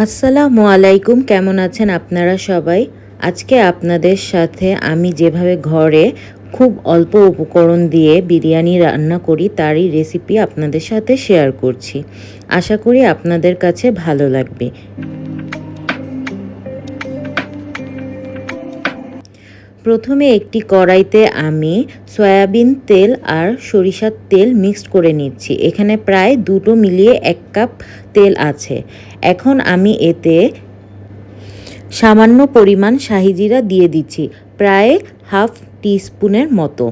আসসালামু আলাইকুম, কেমন আছেন আপনারা সবাই? আজকে আপনাদের সাথে আমি যেভাবে ঘরে খুব অল্প উপকরণ দিয়ে বিরিয়ানি রান্না করি তারই রেসিপি আপনাদের সাথে শেয়ার করছি। আশা করি আপনাদের কাছে ভালো লাগবে। প্রথমে একটি কড়াইতে আমি সয়াবিন তেল আর সরিষার তেল মিক্সড করে নিচ্ছি। এখানে প্রায় দুটো মিলিয়ে 1 কাপ তেল আছে। এখন আমি এতে সামান্য পরিমাণ শাহি জিরা দিয়ে দিচ্ছি, প্রায় হাফ টিস্পুনের মতো।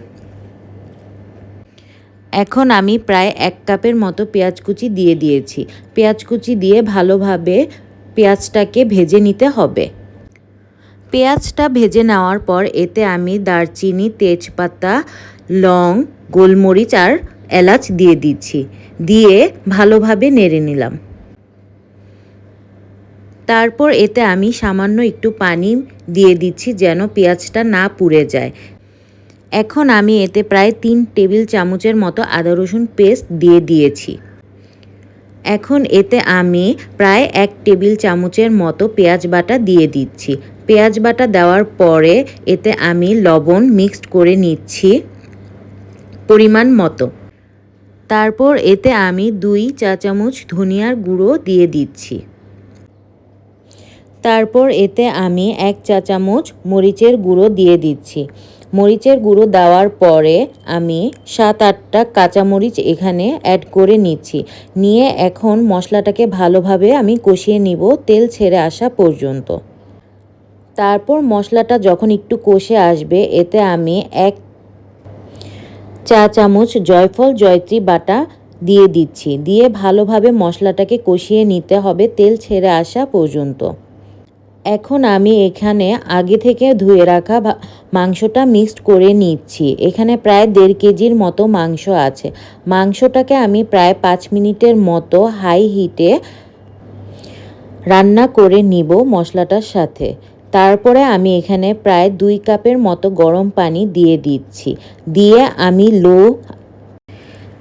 এখন আমি প্রায় 1 কাপের মতো পেঁয়াজ কুচি দিয়ে দিয়েছি। পেঁয়াজ কুচি দিয়ে ভালোভাবে পেঁয়াজটাকে ভেজে নিতে হবে। পেঁয়াজটা ভেজে নেওয়ার পর এতে আমি দারচিনি, তেজপাতা, লং, গোলমরিচ আর এলাচ দিয়ে দিচ্ছি। দিয়ে ভালোভাবে নেড়ে নিলাম। তারপর এতে আমি সামান্য একটু পানি দিয়ে দিচ্ছি যেন পেঁয়াজটা না পুড়ে যায়। এখন আমি এতে প্রায় 3 টেবিল চামচের মতো আদা রসুন পেস্ট দিয়ে দিয়েছি। এখন এতে আমি প্রায় 1 টেবিল চামচের মতো পেঁয়াজ বাটা দিয়ে দিচ্ছি। পেঁয়াজ বাটা দেওয়ার পরে এতে আমি লবণ মিক্সড করে নিচ্ছি পরিমাণ মতো। তারপর এতে আমি 2 চা চামচ ধনিয়ার গুঁড়ো দিয়ে দিচ্ছি। তারপর এতে আমি 1 চা চামচ মরিচের গুঁড়ো দিয়ে দিচ্ছি। মরিচের গুঁড়ো দেওয়ার পরে আমি 7-8টা কাঁচামরিচ এখানে অ্যাড করে নিচ্ছি। নিয়ে এখন মশলাটাকে ভালোভাবে আমি কষিয়ে নিব তেল ছেড়ে আসা পর্যন্ত। তারপর মশলাটা যখন একটু কষে আসবে এতে আমি 1 চা চামচ জয়ফল জয়ত্রী বাটা দিয়ে দিচ্ছি। দিয়ে ভালোভাবে মশলাটাকে কষিয়ে নিতে হবে তেল ছেড়ে আসা পর্যন্ত। এখন আমি এখানে আগে থেকে ধুয়ে রাখা মাংসটা মিক্সড করে নিচ্ছি। এখানে প্রায় 1.5 কেজির মতো মাংস আছে। মাংসটাকে আমি প্রায় 5 মিনিটের মতো হাই হিটে রান্না করে নিব মশলাটার সাথে। তারপরে আমি এখানে প্রায় 2 কাপের মতো গরম পানি দিয়ে দিচ্ছি। দিয়ে আমি লো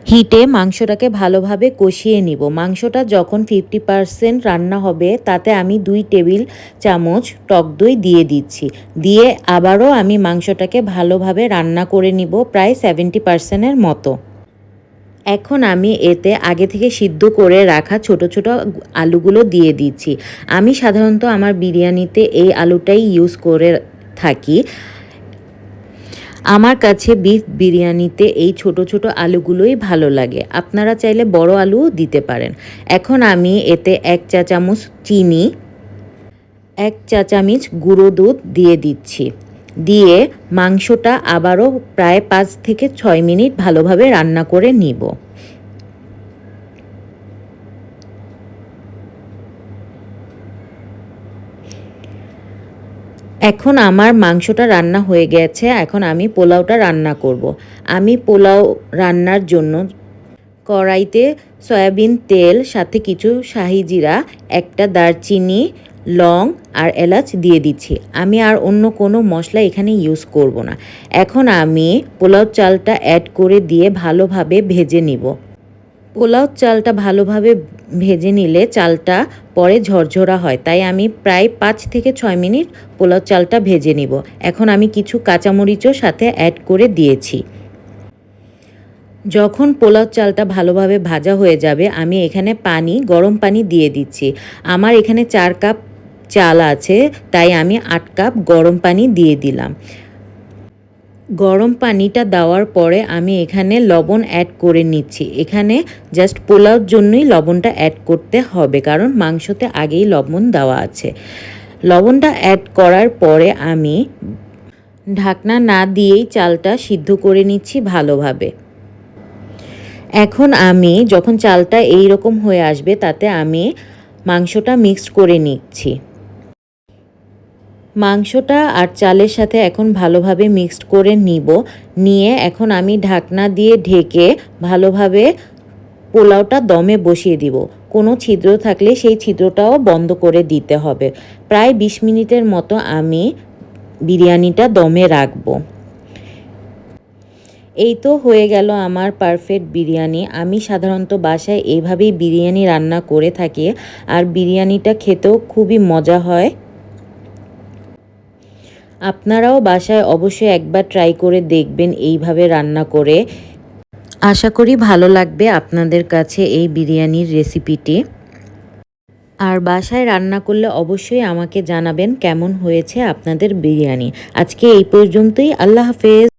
হিটে মাংসটাকে ভালোভাবে কষিয়ে নিব। মাংসটা যখন 50% রান্না হবে তাতে আমি 2 টেবিল চামচ টক দই দিয়ে দিচ্ছি। দিয়ে আবারও আমি মাংসটাকে ভালোভাবে রান্না করে নিব প্রায় 70%-এর মতো। এখন আমি এতে আগে থেকে সিদ্ধ করে রাখা ছোট ছোট আলুগুলো দিয়ে দিচ্ছি। আমি সাধারণত আমার বিরিয়ানিতে এই আলুটাই ইউজ করে থাকি। আমার কাছে বিফ বিরিয়ানিতে এই ছোট ছোট আলুগুলোই ভালো লাগে। আপনারা চাইলে বড় আলুও দিতে পারেন। এখন আমি এতে 1 চা চামচ চিনি, 1 চা চামচ গুঁড়ো দুধ দিয়ে দিচ্ছি। দিয়ে মাংসটা আবারও প্রায় 5 থেকে 6 মিনিট ভালোভাবে রান্না করে নিব। এখন আমার মাংসটা রান্না হয়ে গেছে। এখন আমি পোলাওটা রান্না করব। আমি পোলাও রান্নার জন্য কড়াইতে সয়াবিন তেল, সাথে কিছু শাহি জিরা, 1টা দারচিনি, লং আর এলাচ দিয়ে দিচ্ছি। আমি আর অন্য কোনো মশলা এখানে ইউজ করব না। এখন আমি পোলাও চালটা অ্যাড করে দিয়ে ভালোভাবে ভেজে নিব। পোলাও চালটা ভালোভাবে ভেজে নিলে চালটা পরে ঝরঝরা হয়, তাই আমি প্রায় 5 থেকে 6 মিনিট পোলাও চালটা ভেজে নিব। এখন আমি কিছু কাঁচামরিচও সাথে অ্যাড করে দিয়েছি। যখন পোলাও চালটা ভালোভাবে ভাজা হয়ে যাবে আমি এখানে গরম পানি দিয়ে দিচ্ছি। আমার এখানে 4 কাপ চাল আছে, তাই আমি 8 কাপ গরম পানি দিয়ে দিলাম। গরম পানিটা দেওয়ার পরে আমি এখানে লবণ অ্যাড করে নিচ্ছি। এখানে জাস্ট পোলাওর জন্যই লবণটা অ্যাড করতে হবে, কারণ মাংসতে আগেই লবণ দেওয়া আছে। লবণটা অ্যাড করার পরে আমি ঢাকনা না দিয়েই চালটা সিদ্ধ করে নিচ্ছি ভালোভাবে। এখন আমি যখন চালটা এই রকম হয়ে আসবে তাতে আমি মাংসটা মিক্সড করে নিচ্ছি। মাংসটা আর চালের সাথে এখন ভালোভাবে মিক্সড করে নিয়ে এখন আমি ঢাকনা দিয়ে ঢেকে ভালোভাবে পোলাওটা দমে বসিয়ে দিব। কোনো ছিদ্র থাকলে সেই ছিদ্রটাও বন্ধ করে দিতে হবে। প্রায় 20 মিনিটের মতো আমি বিরিয়ানিটা দমে রাখবো। এই তো হয়ে গেল আমার পারফেক্ট বিরিয়ানি। আমি সাধারণত বাসায় এইভাবেই বিরিয়ানি রান্না করে থাকি, আর বিরিয়ানিটা খেতেও খুবই মজা হয়। আপনারাও বাসায় অবশ্যই একবার ট্রাই করে দেখবেন এইভাবে রান্না করে। আশা করি ভালো লাগবে আপনাদের কাছে এই বিরিয়ানির রেসিপিটি। আর বাসায় রান্না করলে অবশ্যই আমাকে জানাবেন কেমন হয়েছে আপনাদের বিরিয়ানি। আজকে এই পর্যন্তই। আল্লাহ হাফেজ।